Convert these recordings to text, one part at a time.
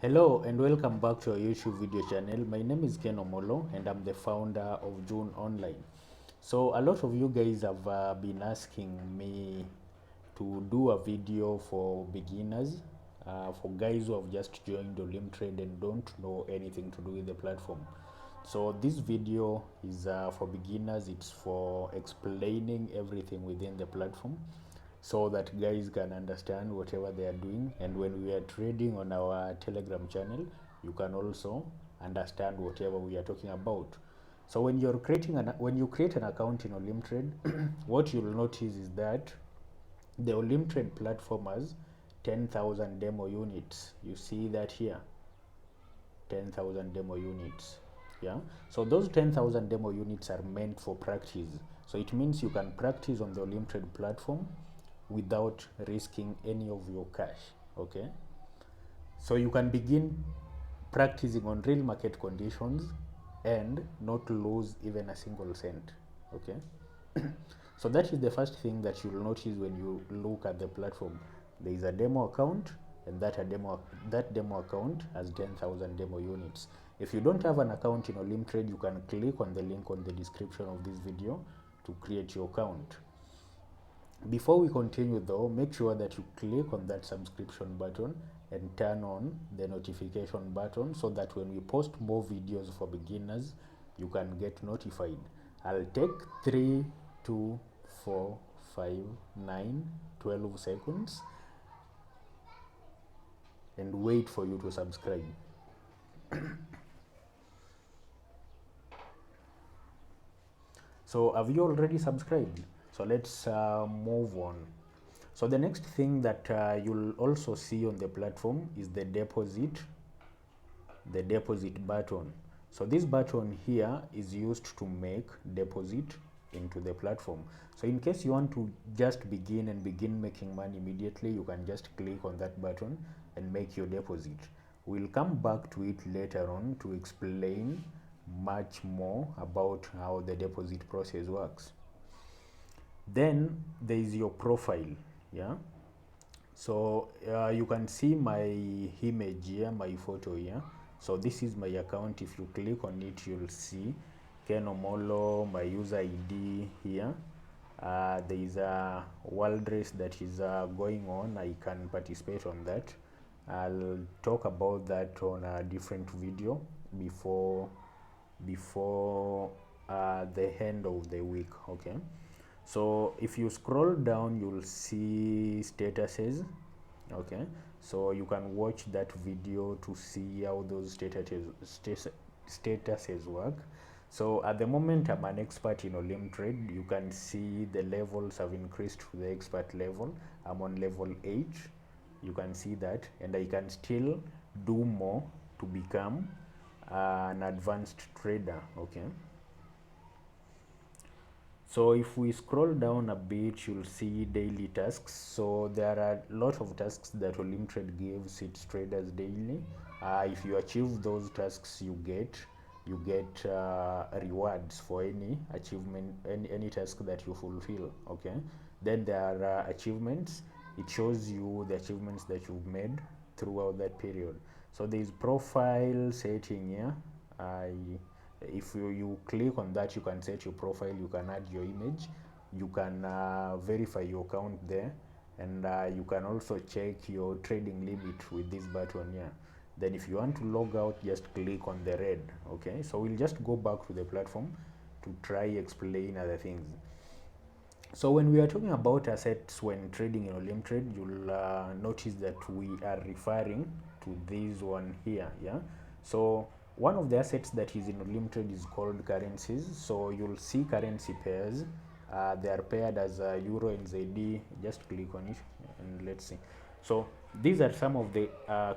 Hello and welcome back to our YouTube video channel. My name is Ken Omolo and I'm the founder of June Online. So a lot of you guys have been asking me to do a video for beginners, for guys who have just joined Olymp Trade and don't know anything to do with the platform. So this video is for beginners. It's for explaining everything within the platform so that guys can understand whatever they are doing, and when we are trading on our Telegram channel you can also understand whatever we are talking about. So when you create an account in Olymp Trade, what you'll notice is that the Olymp Trade platform has 10,000 demo units. You see that here, 10,000 demo units. Yeah, so those 10,000 demo units are meant for practice. So it means you can practice on the Olymp Trade platform without risking any of your cash. Okay, so you can begin practicing on real market conditions and not lose even a single cent. Okay, so that is the first thing that you'll notice when you look at the platform. There is a demo account, and that demo account has 10,000 demo units. If you don't have an account in Olymp Trade, you can click on the link on the description of this video to create your account. Before we continue though, make sure that you click on that subscription button and turn on the notification button so that when we post more videos for beginners, you can get notified. I'll take 3, 2, 4, 5, 9, 12 seconds and wait for you to subscribe. So have you already subscribed? So let's move on. So the next thing that you'll also see on the platform is the deposit button. So this button here is used to make deposit into the platform. So in case you want to just begin making money immediately, you can just click on that button and make your deposit. We'll come back to it later on to explain much more about how the deposit process works. Then there is your profile. Yeah, so you can see my image here, my photo here. So this is my account. If you click on it, you'll see Ken Omolo, my user ID here. There is a world race that is going on. I can participate on that. I'll talk about that on a different video before the end of the week. Okay, so if you scroll down, you'll see statuses. Okay, so you can watch that video to see how those statuses work. So at the moment, I'm an expert in Olymp Trade. You can see the levels have increased to the expert level. I'm on level 8. You can see that, and I can still do more to become an advanced trader. Okay, so if we scroll down a bit, you'll see daily tasks. So there are a lot of tasks that Olymp Trade gives its traders daily. If you achieve those tasks, you get rewards for any achievement, any task that you fulfill. Okay, then there are achievements. It shows you the achievements that you've made throughout that period. So there is profile setting here. If you click on that, you can set your profile, you can add your image, you can verify your account there, and you can also check your trading limit with this button here. Then if you want to log out, just click on the red. Okay, so we'll just go back to the platform to try explain other things. So when we are talking about assets when trading in Olymp Trade, you'll notice that we are referring to this one here. Yeah, so one of the assets that is in Olymp Trade is called currencies. So you'll see currency pairs. They are paired as Euro and ZD. Just click on it and let's see. So these are some of the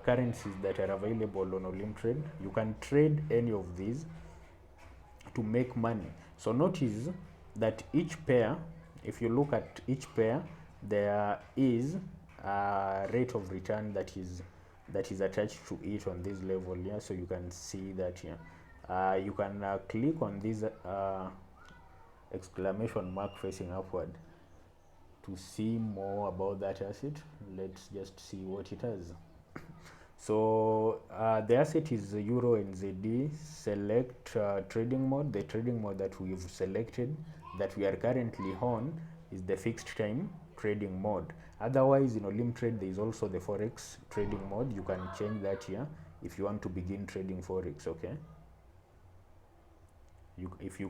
currencies that are available on Olymp Trade. You can trade any of these to make money. So notice that each pair, if you look at each pair, there is a rate of return that is attached to it on this level here. Yeah? So you can see that here. You can click on this exclamation mark facing upward to see more about that asset. Let's just see what it has. So the asset is Euro NZD. Select trading mode. The trading mode that we've selected, that we are currently on, is the fixed time trading mode. Otherwise, in Olymp Trade, there is also the Forex trading mode. You can change that here if you want to begin trading Forex. Okay. If you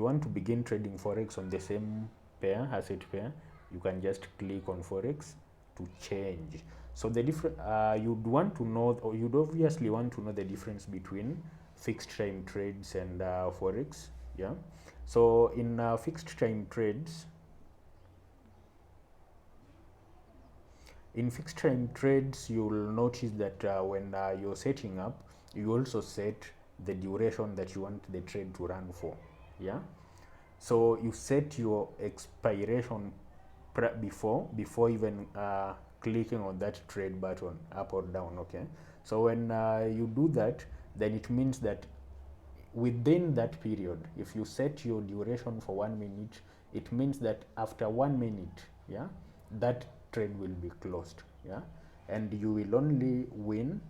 want to begin trading Forex on the same pair, asset pair, you can just click on Forex to change. So the different you'd want to know, or you'd obviously want to know the difference between fixed time trades and Forex. Yeah. So in fixed time trades, you'll notice that when you're setting up, you also set the duration that you want the trade to run for. Yeah. So you set your expiration before even clicking on that trade button, up or down. Okay. So when you do that, then it means that within that period, if you set your duration for 1 minute, it means that after 1 minute, yeah, that trade will be closed. Yeah. And you will only win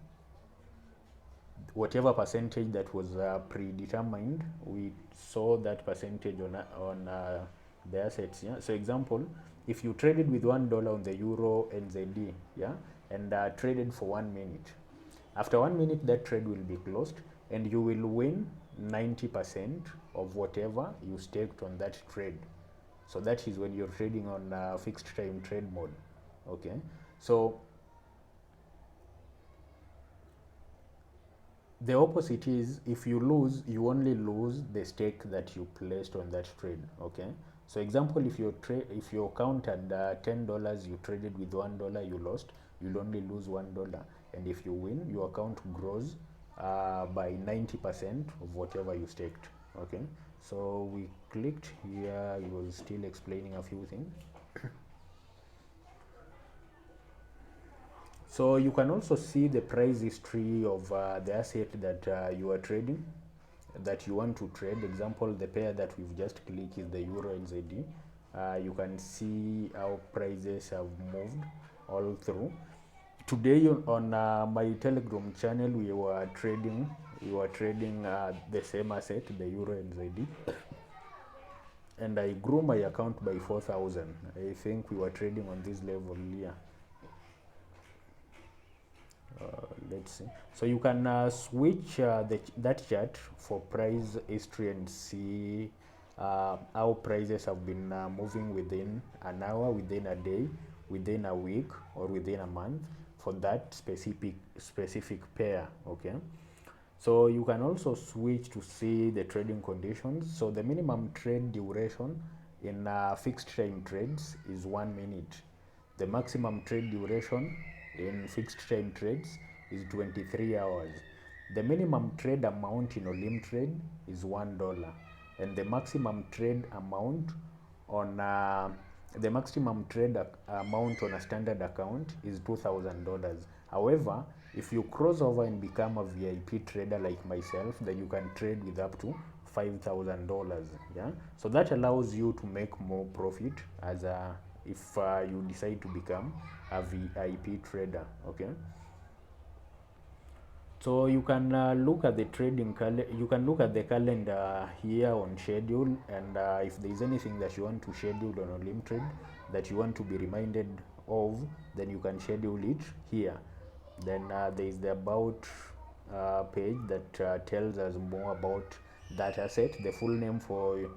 whatever percentage that was predetermined. We saw that percentage on the assets. Yeah. So example, if you traded with $1 on the Euro NZD, yeah, and traded for 1 minute, after 1 minute that trade will be closed, and you will win 90% of whatever you staked on that trade. So that is when you're trading on fixed time trade mode. Okay. So the opposite is, if you lose, you only lose the stake that you placed on that trade. Okay. So example, if your account had $10, you traded with $1, you lost, you'll only lose $1. And if you win, your account grows by 90% of whatever you staked. Okay. So we clicked here, it was still explaining a few things. So you can also see the price history of the asset that you are trading, that you want to trade. Example, the pair that we've just clicked is the Euro NZD. You can see how prices have moved all through. Today on my Telegram channel, we were trading the same asset, the Euro NZD, and I grew my account by 4,000. I think we were trading on this level here. Let's see. So you can switch that chart for price history and see how prices have been moving within an hour, within a day, within a week, or within a month for that specific pair. Okay. So you can also switch to see the trading conditions. So the minimum trade duration in fixed time trades is 1 minute. The maximum trade duration in fixed time trades is 23 hours. The minimum trade amount in Olymp Trade is $1, and the maximum trade amount on a standard account is $2,000. However, if you cross over and become a VIP trader like myself, then you can trade with up to $5,000. Yeah, so that allows you to make more profit as if you decide to become a VIP trader. Okay. So you can look at the you can look at the calendar here on schedule, and if there is anything that you want to schedule on Olymp Trade that you want to be reminded of, then you can schedule it here. Then there is the about page that tells us more about that asset. The full name for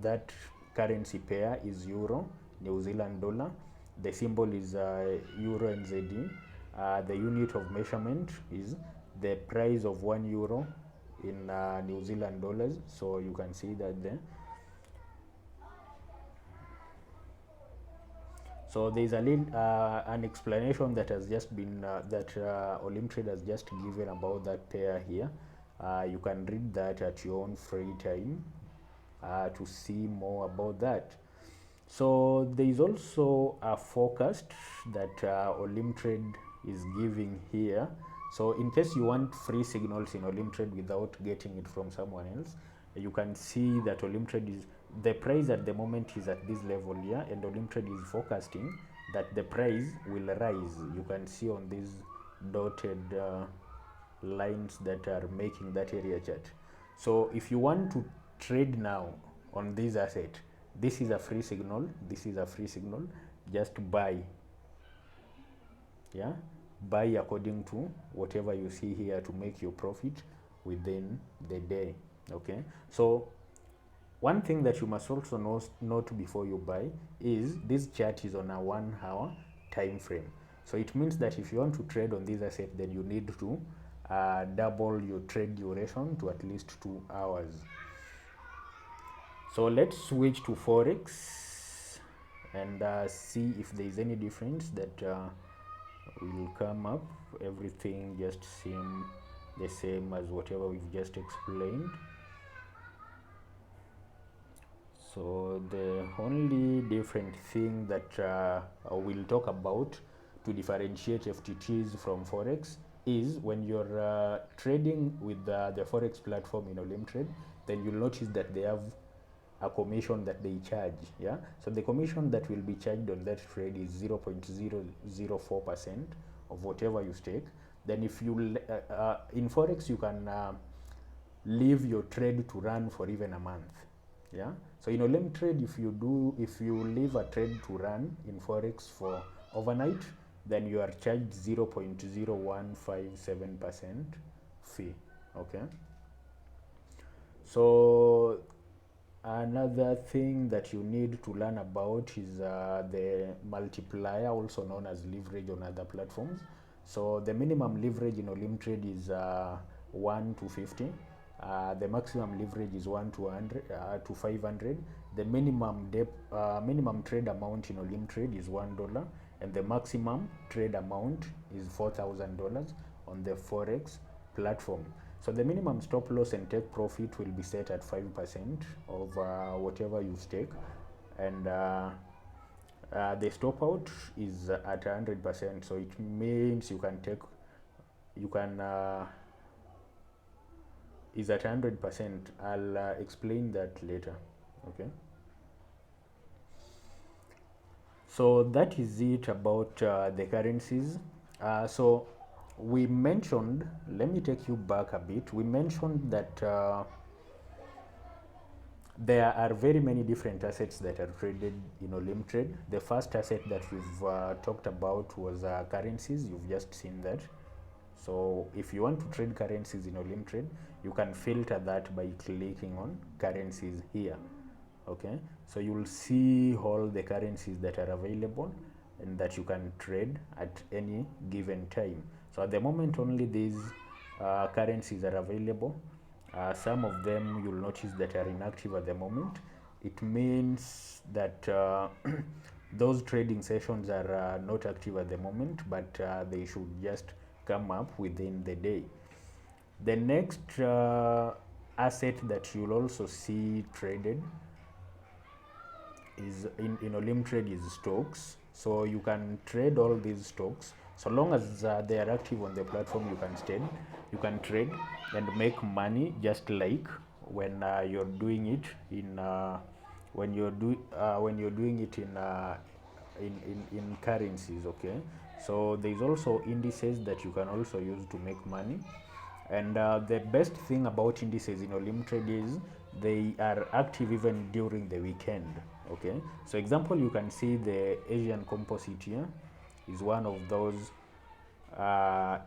that currency pair is Euro, New Zealand dollar. The symbol is Euro NZD. The unit of measurement is the price of €1 in New Zealand dollars. So you can see that there. So there is an explanation that has just been that Olymp Trade has just given about that pair here. You can read that at your own free time to see more about that. So there is also a forecast that Olymp Trade is giving here. So in case you want free signals in Olymp Trade without getting it from someone else, you can see that Olymp Trade is, the price at the moment is at this level here, and Olymp Trade is forecasting that the price will rise. You can see on these dotted lines that are making that area chart. So if you want to trade now on this asset, this is a free signal, this is a free signal, just buy. Yeah, buy according to whatever you see here to make your profit within the day. Okay, so one thing that you must also note before you buy is this chart is on a 1 hour time frame. So it means that if you want to trade on this asset, then you need to double your trade duration to at least 2 hours. So let's switch to Forex and see if there is any difference that will come up. Everything just seems the same as whatever we've just explained. So the only different thing that we'll talk about to differentiate FTTs from Forex is when you're trading with the Forex platform in Olymp Trade, then you'll notice that they have a commission that they charge. Yeah, so the commission that will be charged on that trade is 0.004% of whatever you stake. Then if you in Forex you can leave your trade to run for even a month. Yeah, so in Olymp Trade, if you leave a trade to run in Forex for overnight, then you are charged 0.0157% fee. Okay, so another thing that you need to learn about is the multiplier, also known as leverage on other platforms. So the minimum leverage in Olymp Trade is 1 to 50. The maximum leverage is 1 to 100 to 500. The minimum trade amount in Olymp Trade is $1, and the maximum trade amount is $4,000 on the Forex platform. So the minimum stop loss and take profit will be set at 5% of whatever you stake, and the stop out is at 100%. So it means you can is at 100%. I'll explain that later. Okay, so that is it about the currencies. So we mentioned, let me take you back a bit. We mentioned that there are very many different assets that are traded in Olymp Trade. The first asset that we've talked about was currencies. You've just seen that. So if you want to trade currencies in Olymp Trade, you can filter that by clicking on currencies here. Okay, so you will see all the currencies that are available and that you can trade at any given time. So at the moment only these currencies are available. Some of them you'll notice that are inactive at the moment. It means that those trading sessions are not active at the moment, but they should just come up within the day. The next asset that you'll also see traded is in Olymp Trade is stocks. So you can trade all these stocks so long as they are active on the platform. You can trade and make money, just like when you're doing it in when you're doing it in currencies. Okay, so there's also indices that you can also use to make money. And the best thing about indices in Olymp Trade is they are active even during the weekend. Okay, so example, you can see the Asian composite here is one of those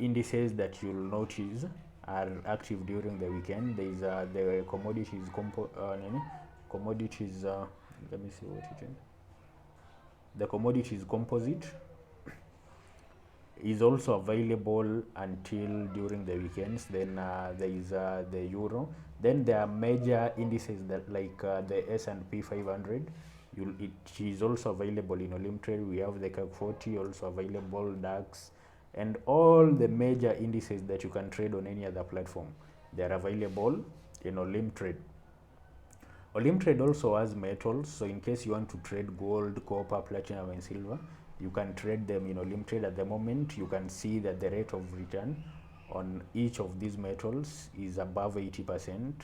indices that you'll notice are active during the weekend. There is the commodities let me see what it is. The commodities composite is also available until during the weekends. Then there is the euro. Then there are major indices that like the S&P 500. It is also available in Olymp Trade. We have the CAC 40 also available, DAX, and all the major indices that you can trade on any other platform. They are available in Olymp Trade. Olymp Trade also has metals, so in case you want to trade gold, copper, platinum, and silver, you can trade them in Olymp Trade. At the moment, you can see that the rate of return on each of these metals is above 80%.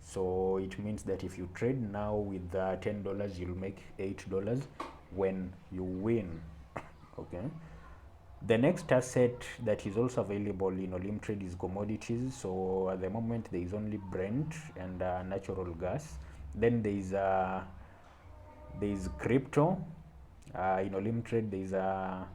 So it means that if you trade now with $10, you'll make $8 when you win. Okay. The next asset that is also available in Olymp Trade is commodities. So at the moment there is only Brent and natural gas. Then there is crypto. In Olymp Trade there is a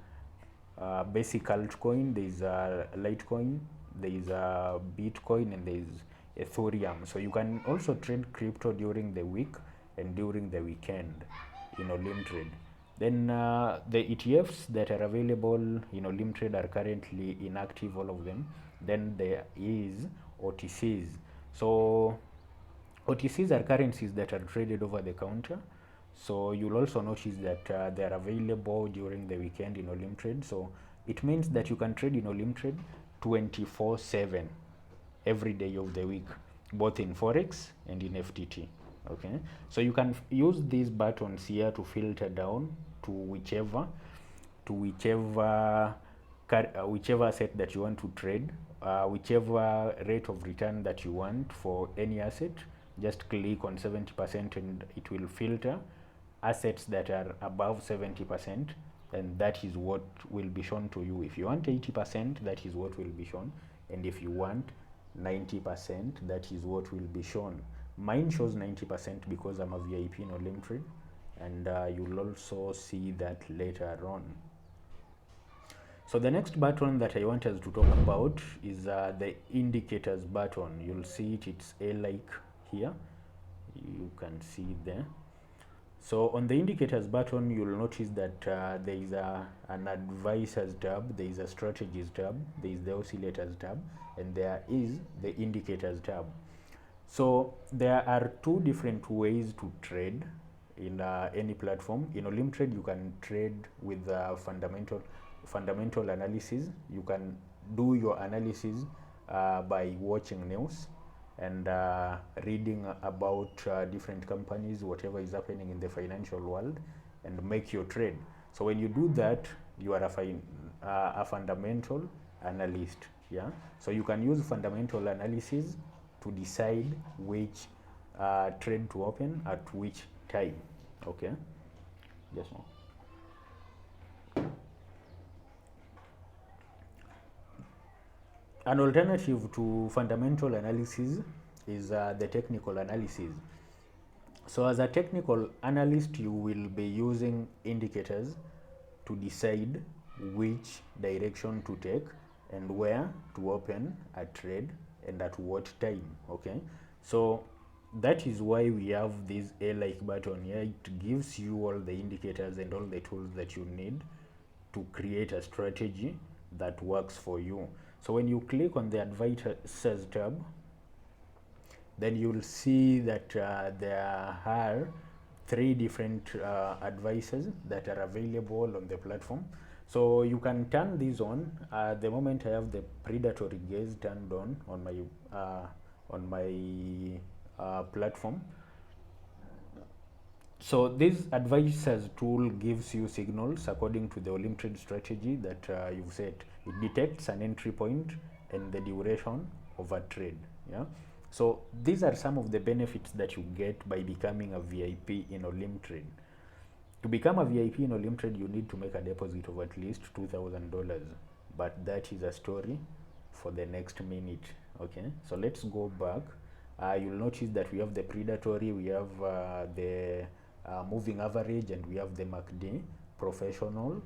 basic altcoin, there is a Litecoin, there is a Bitcoin, and there is Ethereum. So you can also trade crypto during the week and during the weekend in Olymp Trade. Then the ETFs that are available in Olymp Trade are currently inactive, all of them. Then there is OTCs. So OTCs are currencies that are traded over the counter. So you'll also notice that they are available during the weekend in Olymp Trade. So it means that you can trade in Olymp Trade 24/7 every day of the week, both in Forex and in FTT. Okay, so you can use these buttons here to filter down to whichever asset that you want to trade, whichever rate of return that you want for any asset. Just click on 70% and it will filter assets that are above 70%, and that is what will be shown to you. If you want 80%, that is what will be shown, and if you want 90%, that is what will be shown. Mine shows 90% because I'm a VIP in Olymp Trade, and you'll also see that later on. So the next button that I want us to talk about is the indicators button. You'll see it, it's A-like here. You can see it there. So on the indicators button, you'll notice that there is an advisors tab, there is a strategies tab, there is the oscillators tab, and there is the indicators tab. So there are two different ways to trade in any platform. In Olymp Trade, you can trade with fundamental analysis. You can do your analysis by watching news and reading about different companies, whatever is happening in the financial world, and make your trade. So when you do that, you are a fundamental analyst. Yeah. So you can use fundamental analysis to decide which trade to open at which time. Okay. Yes. An alternative to fundamental analysis is the technical analysis. So as a technical analyst, you will be using indicators to decide which direction to take and where to open a trade and at what time. Okay, so that is why we have this A-like button here. It gives you all the indicators and all the tools that you need to create a strategy that works for you. So when you click on the advisors tab, then you'll see that there are three different advisors that are available on the platform. So you can turn these on. At the moment I have the predatory gaze turned on my platform. So this advisors tool gives you signals according to the Olymp Trade strategy that you've set. It detects an entry point and the duration of a trade. Yeah. So these are some of the benefits that you get by becoming a VIP in Olymp Trade. To become a VIP in Olymp Trade, you need to make a deposit of at least $2,000, but that is a story for the next minute. Okay, so let's go back. You'll notice that we have the predatory, we have the moving average, and we have the MACD professional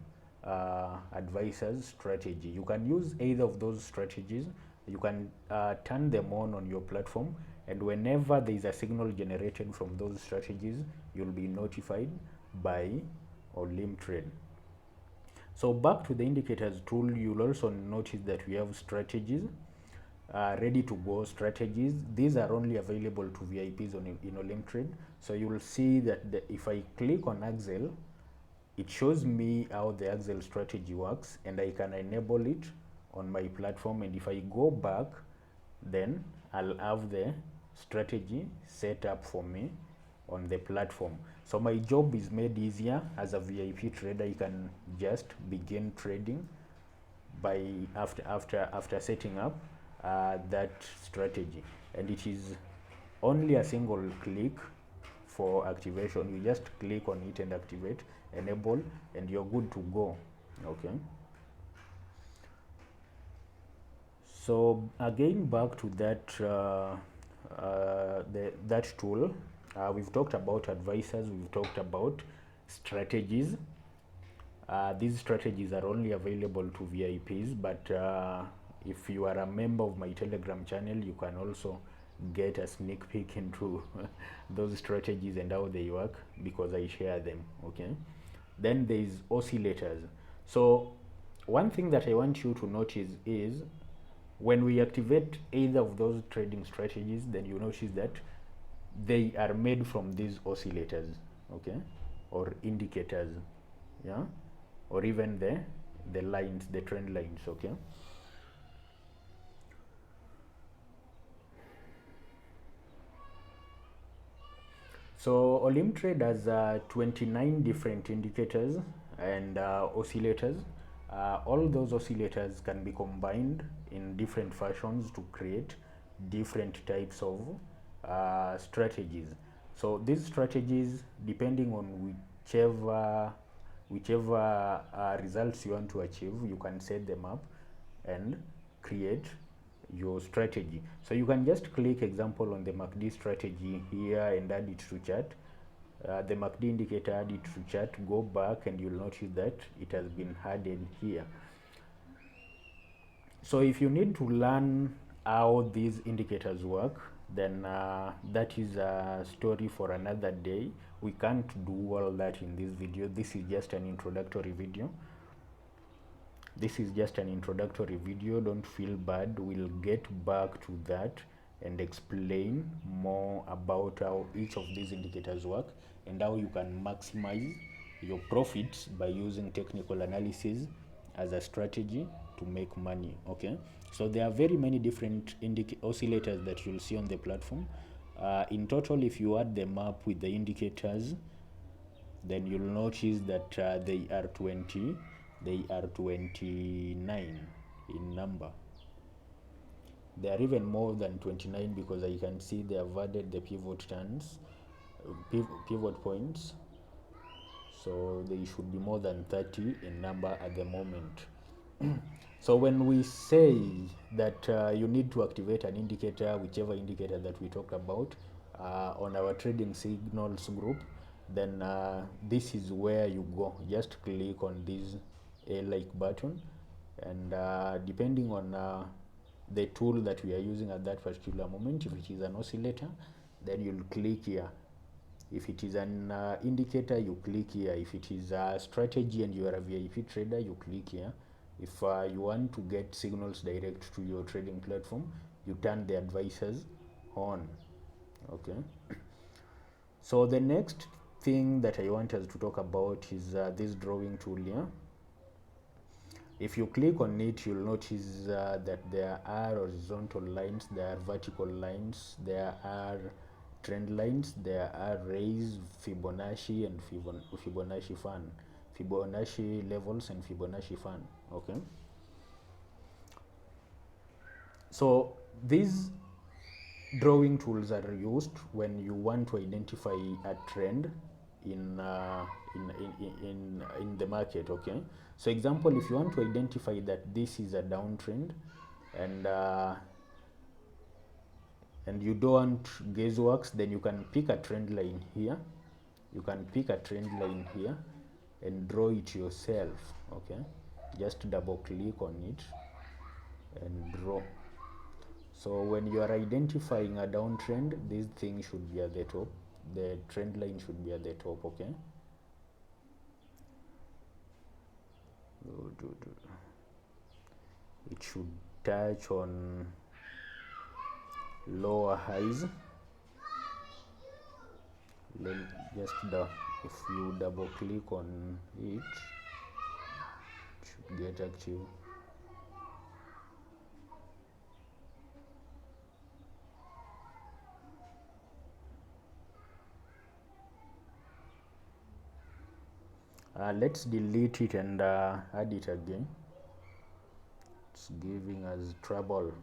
advisors strategy. You can use either of those strategies. You can turn them on your platform, and whenever there is a signal generated from those strategies, you'll be notified by Olymp Trade. So back to the indicators tool, you'll also notice that we have strategies, ready to go strategies. These are only available to VIPs in Olymp Trade. So you will see that if I click on Excel, it shows me how the Excel strategy works, and I can enable it on my platform. And if I go back, then I'll have the strategy set up for me on the platform. So my job is made easier. As a VIP trader, I can just begin trading by after setting up that strategy, and it is only a single click for activation. You just click on it and activate, enable, and you're good to go. Okay, so again back to that that tool. We've talked about advisors, we've talked about strategies. These strategies are only available to VIPs, but if you are a member of my Telegram channel, you can also get a sneak peek into those strategies and how they work, because I share them. Okay, then there is oscillators. So one thing that I want you to notice is when we activate either of those trading strategies, then you notice that they are made from these oscillators, okay, or indicators, yeah, or even the lines, the trend lines. Okay, so Olymp Trade has 29 different indicators and oscillators. All those oscillators can be combined in different fashions to create different types of strategies. So these strategies, depending on whichever results you want to achieve, you can set them up and create your strategy. So you can just click example on the MACD strategy here and add it to chart. The MACD indicator, add it to chart, go back and you'll notice that it has been added here. So if you need to learn how these indicators work, then that is a story for another day. We can't do all that in this video. This is just an introductory video. This is just an introductory video. Don't feel bad. We'll get back to that and explain more about how each of these indicators work and how you can maximize your profits by using technical analysis as a strategy to make money. Okay, so there are very many different oscillators that you'll see on the platform. In total, if you add them up with the indicators, then you'll notice that they are 29 in number. They are even more than 29 because I can see they have added the pivot turns, pivot points, so they should be more than 30 in number at the moment. So when we say that you need to activate an indicator, whichever indicator that we talked about on our trading signals group, then this is where you go. Just click on this a like button, and depending on the tool that we are using at that particular moment, if it is an oscillator, then you'll click here. If it is an indicator, you click here. If it is a strategy and you are a VIP trader, you click here. If you want to get signals direct to your trading platform, you turn the advisors on. Okay, so the next thing that I want us to talk about is this drawing tool here. If you click on it, you'll notice that there are horizontal lines, there are vertical lines, there are trend lines, there are raise, Fibonacci, and Fibonacci fan, Fibonacci levels and Fibonacci fan. Okay, so these drawing tools are used when you want to identify a trend in the market. Okay, so example, if you want to identify that this is a downtrend and you don't want guessworks, then you can pick a trend line here. You can pick a trend line here and draw it yourself. Okay, just double click on it and draw. So when you are identifying a downtrend, this thing should be at the top. The trend line should be at the top. Okay, it should touch on lower highs. Just if you double click on it, it should get active. Let's delete it and add it again. It's giving us trouble.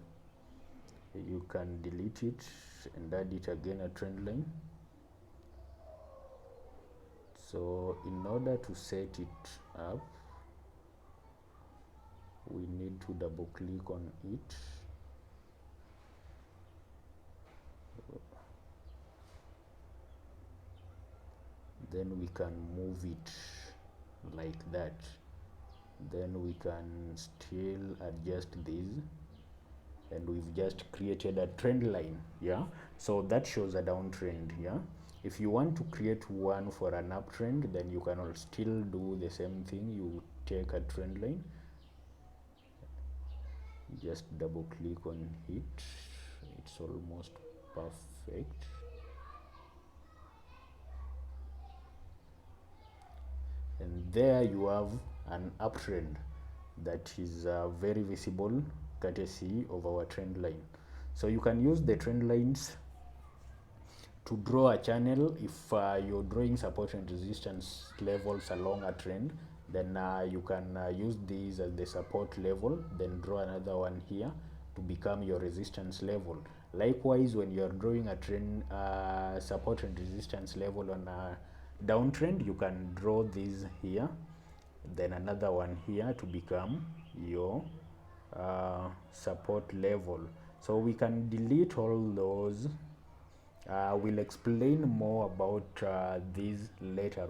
You can delete it and add it again, a trend line. So in order to set it up, we need to double click on it. Then we can move it like that. Then we can still adjust these, and we've just created a trend line. Yeah, so that shows a downtrend. Yeah, if you want to create one for an uptrend, then you can still do the same thing. You take a trend line, just double click on it. It's almost perfect. And there you have an uptrend that is very visible courtesy of our trend line. So you can use the trend lines to draw a channel. If you're drawing support and resistance levels along a trend, then you can use these as the support level, then draw another one here to become your resistance level. Likewise, when you're drawing a trend support and resistance level on a downtrend, you can draw these here, then another one here to become your support level. So we can delete all those. We'll explain more about these later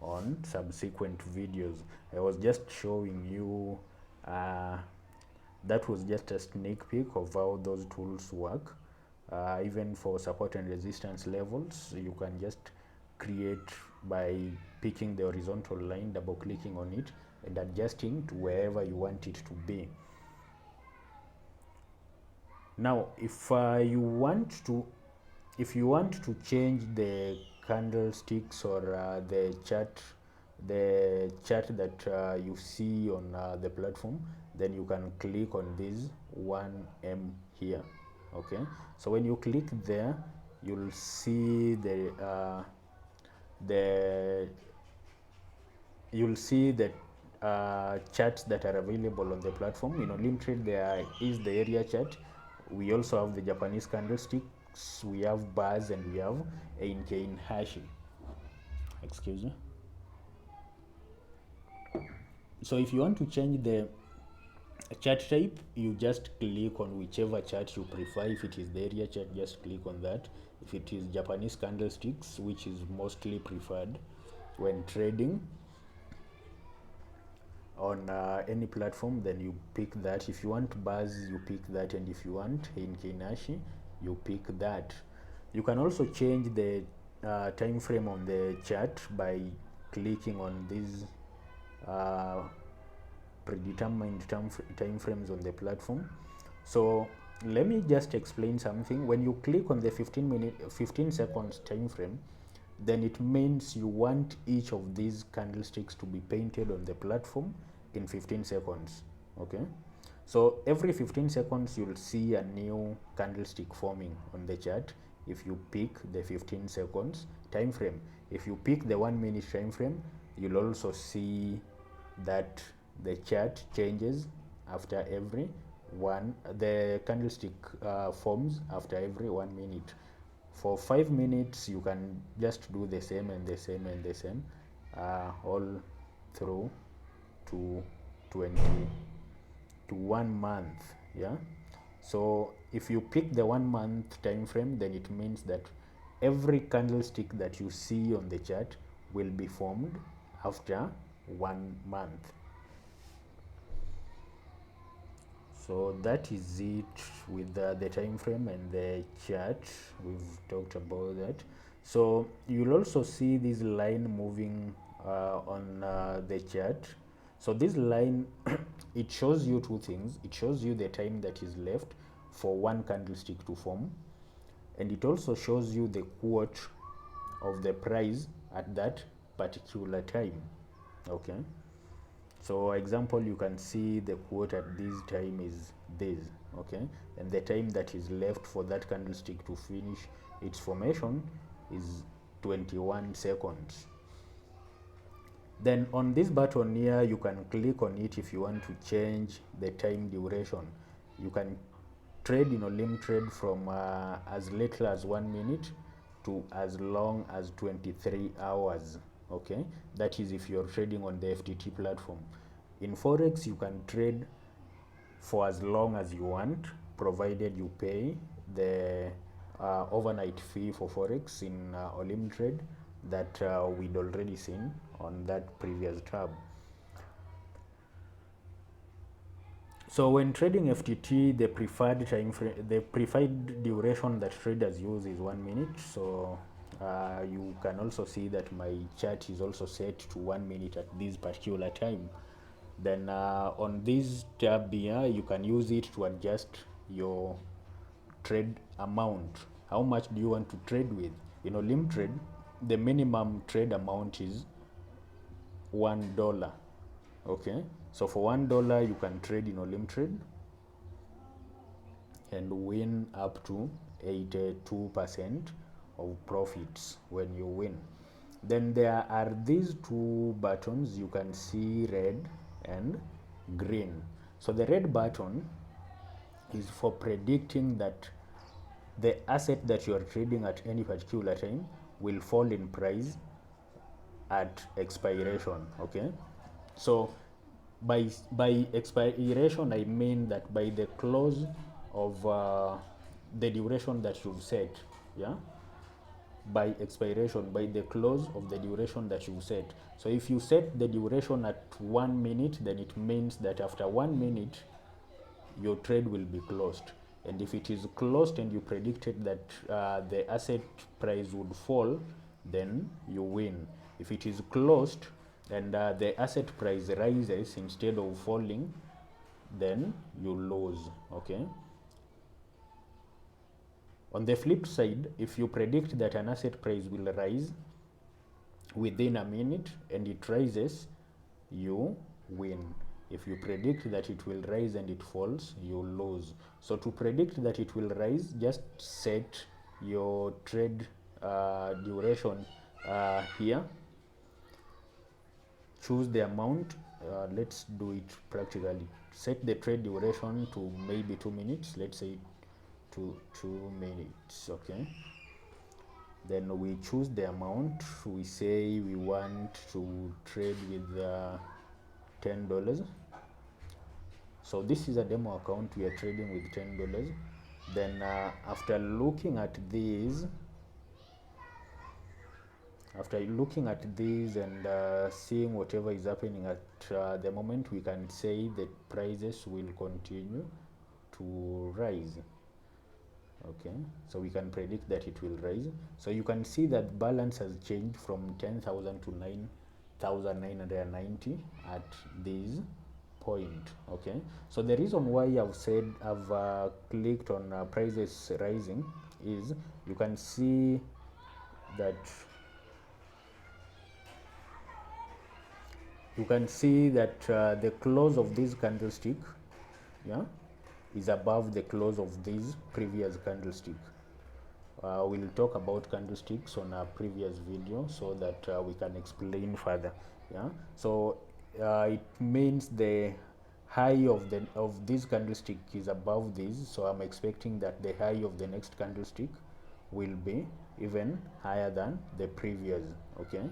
on subsequent videos. I was just showing you that was just a sneak peek of how those tools work. Even for support and resistance levels, you can just create by picking the horizontal line, double clicking on it, and adjusting to wherever you want it to be. Now if you want to change the candlesticks or the chart that you see on the platform, then you can click on this 1M here. Okay, so when you click there, you'll see the charts that are available on the platform. In Olymp Trade, there is the area chart. We also have the Japanese candlesticks, we have bars, and we have Nikkei Hashi. Excuse me. So if you want to change the chart type, you just click on whichever chart you prefer. If it is the area chart, just click on that. If it is Japanese candlesticks, which is mostly preferred when trading on any platform, then you pick that. If you want bars, you pick that, and if you want Nikkei Hashi, you pick that. You can also change the time frame on the chart by clicking on these predetermined time frames on the platform. So let me just explain something. When you click on the 15 seconds time frame, then it means you want each of these candlesticks to be painted on the platform in 15 seconds. Okay, so every 15 seconds you'll see a new candlestick forming on the chart if you pick the 15 seconds time frame. If you pick the 1 minute time frame, you'll also see that the chart changes after every the candlestick forms after every 1 minute. For 5 minutes you can just do the same and the same and the same all through to 1 month. Yeah, so if you pick the 1 month time frame, then it means that every candlestick that you see on the chart will be formed after 1 month. So that is it with the time frame and the chart. We've talked about that. So you'll also see this line moving on the chart. So this line it shows you two things. It shows you the time that is left for one candlestick to form, and it also shows you the quote of the price at that particular time. Okay, so example, you can see the quote at this time is this. Okay, and the time that is left for that candlestick to finish its formation is 21 seconds. Then on this button here, you can click on it if you want to change the time duration. You can trade in Olymp Trade from as little as 1 minute to as long as 23 hours. Okay, that is if you're trading on the FTT platform. In Forex, you can trade for as long as you want, provided you pay the overnight fee for Forex in Olymp Trade that we'd already seen on that previous tab. So when trading FTT, the preferred the preferred duration that traders use is 1 minute. So you can also see that my chart is also set to 1 minute at this particular time. Then on this tab here, you can use it to adjust your trade amount. How much do you want to trade with? In Olymp Trade, the minimum trade amount is $1. Okay, so for $1 you can trade in Olymp Trade and win up to 82% of profits when you win. Then there are these two buttons, you can see red and green. So the red button is for predicting that the asset that you are trading at any particular time will fall in price at expiration. Okay, so by expiration I mean that by the close of the duration that you've set. Yeah, by expiration, by the close of the duration that you set. So if you set the duration at 1 minute, then it means that after 1 minute your trade will be closed. And if it is closed and you predicted that the asset price would fall, then you win. If it is closed and the asset price rises instead of falling, then you lose. Okay, on the flip side, if you predict that an asset price will rise within a minute and it rises, you win. If you predict that it will rise and it falls, you lose. So to predict that it will rise, just set your trade duration here. Choose the amount. Let's do it practically. Set the trade duration to maybe 2 minutes. Let's say to 2 minutes. Okay, then we choose the amount. We say we want to trade with $10. So this is a demo account, we are trading with $10. Then after looking at these and seeing whatever is happening at the moment, we can say that prices will continue to rise. Okay, so we can predict that it will rise. So you can see that balance has changed from 10,000 to 9,990 at this point. Okay, so the reason why I've clicked on prices rising is you can see that the close of this candlestick, yeah, is above the close of this previous candlestick. We'll talk about candlesticks on a previous video so that we can explain further. Yeah, so it means the high of this candlestick is above this, so I'm expecting that the high of the next candlestick will be even higher than the previous. Okay,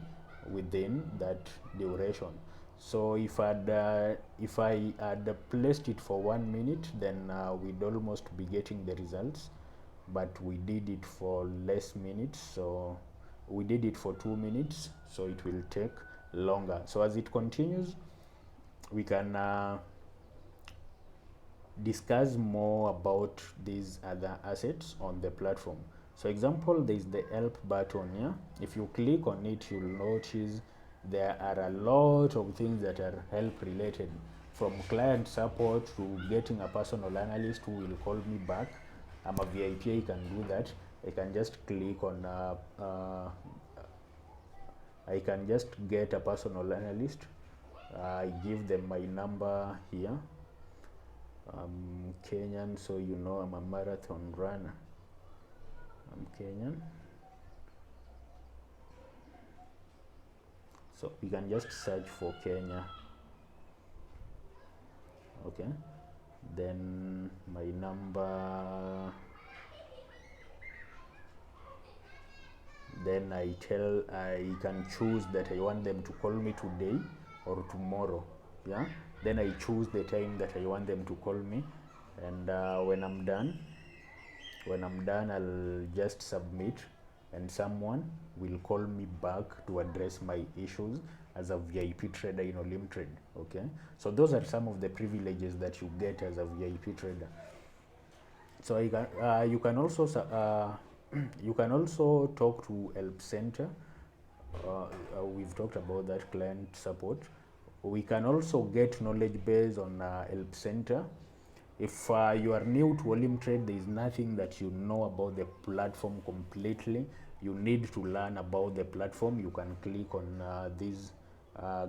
within that duration. So if I had placed it for 1 minute, then we'd almost be getting the results, but we did it for less minutes. So we did it for 2 minutes, so it will take longer. So as it continues, we can discuss more about these other assets on the platform. So example, there is the help button here. If you click on it, you'll notice there are a lot of things that are help related, from client support to getting a personal analyst who will call me back. I'm a VIP, I can do that. I can just click on I can just get a personal analyst. I give them my number here. I'm Kenyan, so you know I'm a marathon runner. I'm Kenyan. So you can just search for Kenya. Okay, then my number, then I can choose that I want them to call me today or tomorrow. Yeah, then I choose the time that I want them to call me, and when I'm done, I'll just submit, and someone will call me back to address my issues as a VIP trader in Olymp Trade. Okay, so those are some of the privileges that you get as a VIP trader. So you can also you can also talk to Help Center. We've talked about that, client support. We can also get knowledge base on Help Center. If you are new to Olymp Trade, there is nothing that you know about the platform completely. You need to learn about the platform. You can click on this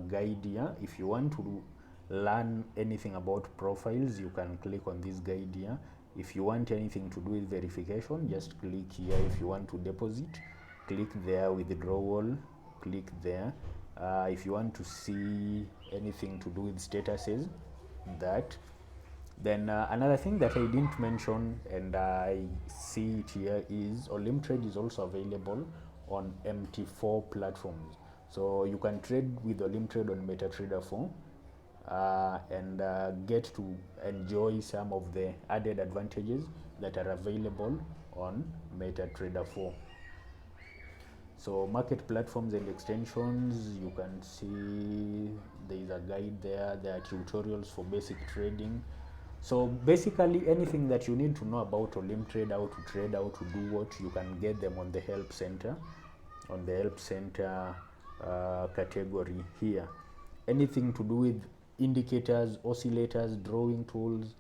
guide here. If you want to learn anything about profiles, you can click on this guide here. If you want anything to do with verification, just click here. If you want to deposit, click there. Withdrawal, click there. If you want to see anything to do with statuses, that. Then another thing that I didn't mention, and I see it here, is Olymp Trade is also available on MT4 platforms. So you can trade with Olymp Trade on MetaTrader 4 and get to enjoy some of the added advantages that are available on MetaTrader 4. So market platforms and extensions, you can see there is a guide there. There are tutorials for basic trading. So basically anything that you need to know about Olymp Trade, how to trade, how to do what, you can get them on the Help Center, category here. Anything to do with indicators, oscillators, drawing tools,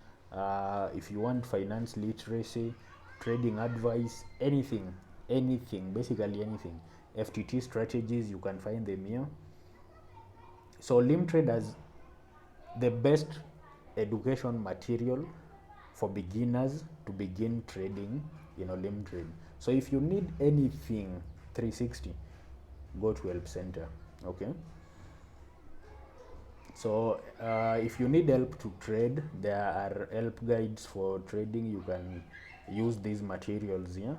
if you want finance literacy, trading advice, anything, basically anything. FTT strategies, you can find them here. So Olymp Trade has the best education material for beginners to begin trading in Olymp Trade. So if you need anything 360, go to Help Center. Okay, so if you need help to trade, there are help guides for trading. You can use these materials here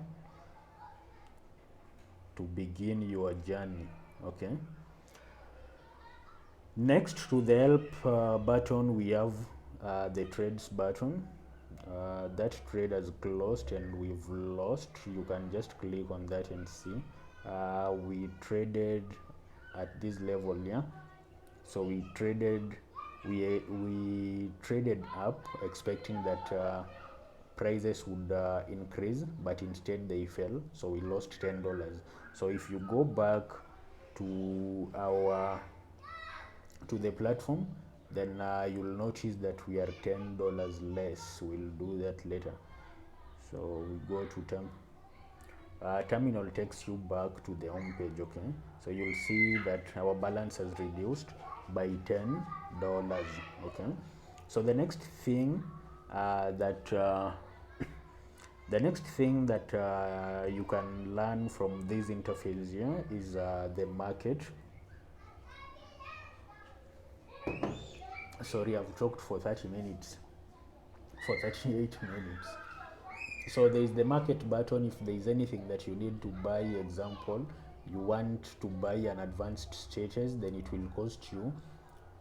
to begin your journey. Okay, next to the help button, we have the trades button. That trade has closed and we've lost. You can just click on that and see. We traded at this level, yeah. So we traded up, expecting that prices would increase, but instead they fell, so we lost $10. So if you go back to the platform, then you'll notice that we are $10 less. We'll do that later. So we go to terminal, takes you back to the home page. Okay, so you'll see that our balance has reduced by $10. Okay, so the next thing that you can learn from this interface here is the market. Sorry, I've talked for 30 minutes, for 38 minutes. So there is the market button. If there is anything that you need to buy, example, you want to buy an advanced status, then it will cost you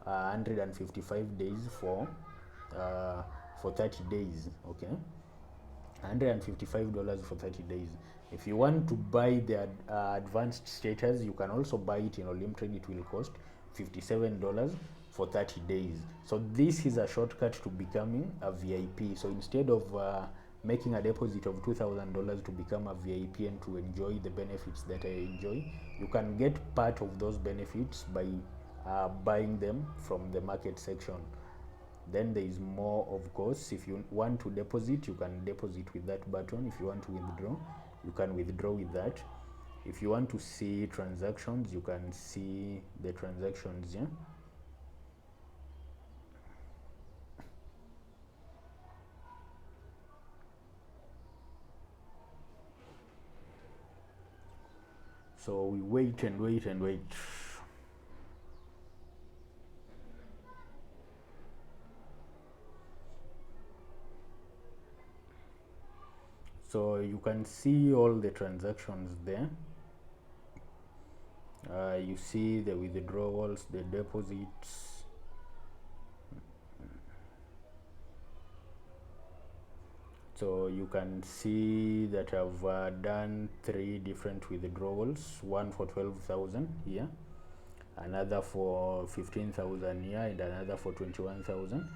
155 days for 30 days. Okay, $155 for 30 days. If you want to buy the advanced status, you can also buy it in Olymp Trade. It will cost $57 for 30 days. So this is a shortcut to becoming a VIP. So instead of making a deposit of $2,000 to become a VIP and to enjoy the benefits that I enjoy, you can get part of those benefits by buying them from the market section. Then there is more, of course. If you want to deposit, you can deposit with that button. If you want to withdraw, you can withdraw with that. If you want to see transactions, you can see the transactions here. So we wait and wait and wait. So you can see all the transactions there. You see the withdrawals, the deposits. So you can see that I've done 3 different withdrawals, one for 12,000 here, another for 15,000 here, and another for 21,000.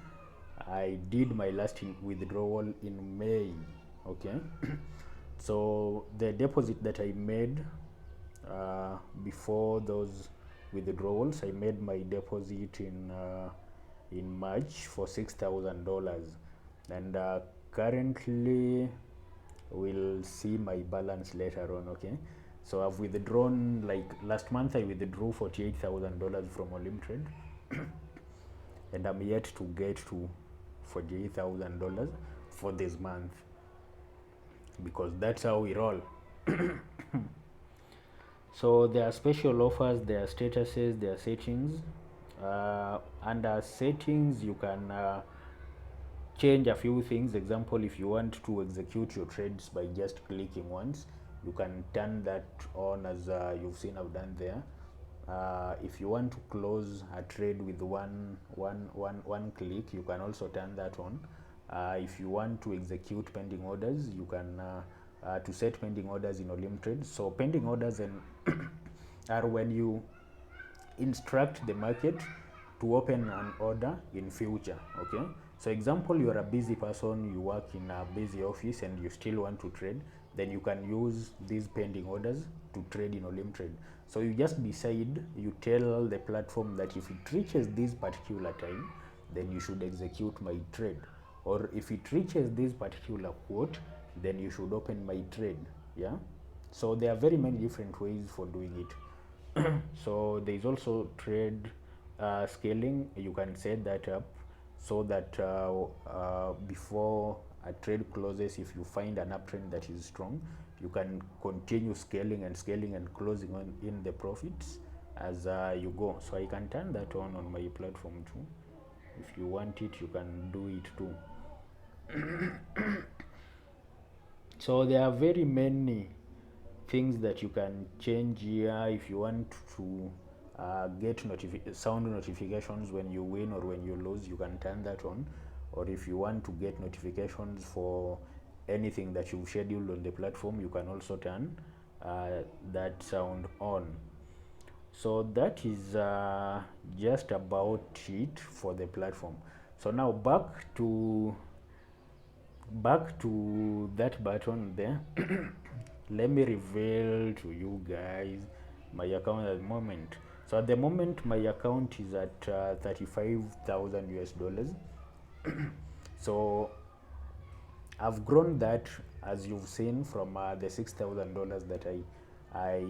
I did my last withdrawal in May. Okay. So the deposit that I made before those withdrawals, I made my deposit in March for $6,000, and currently we'll see my balance later on. Okay, so I've withdrawn, like last month I withdrew $48,000 from Olymp Trade and I'm yet to get to $48,000 for this month, because that's how we roll. So there are special offers, there are statuses, there are settings. Under settings you can change a few things. Example, if you want to execute your trades by just clicking once, you can turn that on, as you've seen I've done there. If you want to close a trade with one click, you can also turn that on. If you want to execute pending orders, you can to set pending orders in Olymp Trade. So pending orders are when you instruct the market to open an order in future. Okay, so example, you are a busy person, you work in a busy office and you still want to trade, then you can use these pending orders to trade in Olymp Trade. So you just decide, you tell the platform that if it reaches this particular time, then you should execute my trade, or if it reaches this particular quote, then you should open my trade. Yeah, so there are very many different ways for doing it. So there is also trade scaling. You can set that up so that before a trade closes, if you find an uptrend that is strong, you can continue scaling and closing in the profits as you go. So I can turn that on my platform too. If you want it, you can do it too. So there are very many things that you can change here. If you want to get sound notifications when you win or when you lose, you can turn that on. Or if you want to get notifications for anything that you've scheduled on the platform, you can also turn that sound on. So that is just about it for the platform. So now back to that button there. Let me reveal to you guys my account at the moment. So at the moment my account is at 35,000 US dollars. So I've grown that, as you've seen, from the $6,000 that I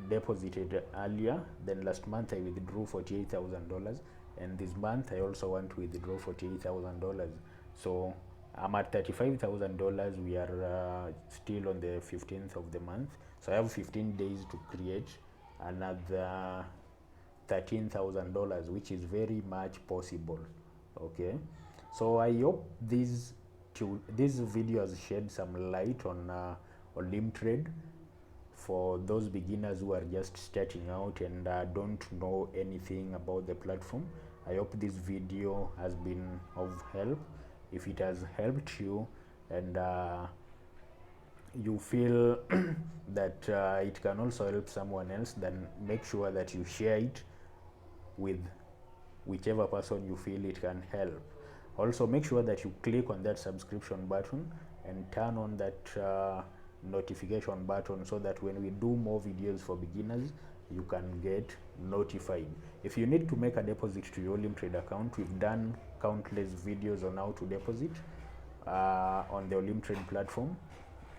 deposited earlier. Then last month I withdrew $48,000, and this month I also want to withdraw $48,000. So I'm at $35,000. We are still on the 15th of the month, so I have 15 days to create another $13,000, which is very much possible. Okay, so I hope this video has shed some light on Olymp Trade for those beginners who are just starting out and don't know anything about the platform. I hope this video has been of help. If it has helped you and you feel that it can also help someone else, then make sure that you share it with whichever person you feel it can help. Also make sure that you click on that subscription button and turn on that notification button, so that when we do more videos for beginners, you can get notified. If you need to make a deposit to your Olymp Trade account, we've done countless videos on how to deposit on the Olymp Trade platform.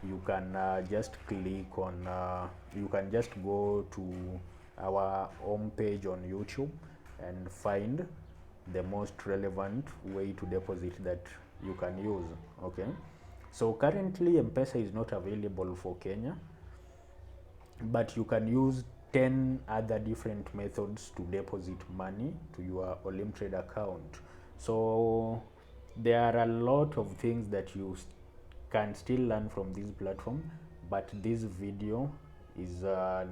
You can just click on you can just go to our home page on YouTube and find the most relevant way to deposit that you can use. Okay, so currently M-Pesa is not available for Kenya, but you can use 10 other different methods to deposit money to your Olymp Trade account. So there are a lot of things that you can still learn from this platform, but this video is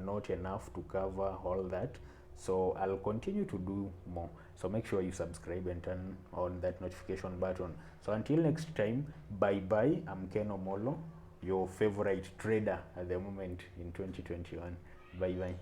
not enough to cover all that. So I'll continue to do more. So make sure you subscribe and turn on that notification button. So until next time, bye bye. I'm Ken Omolo, your favorite trader at the moment in 2021. Bye bye.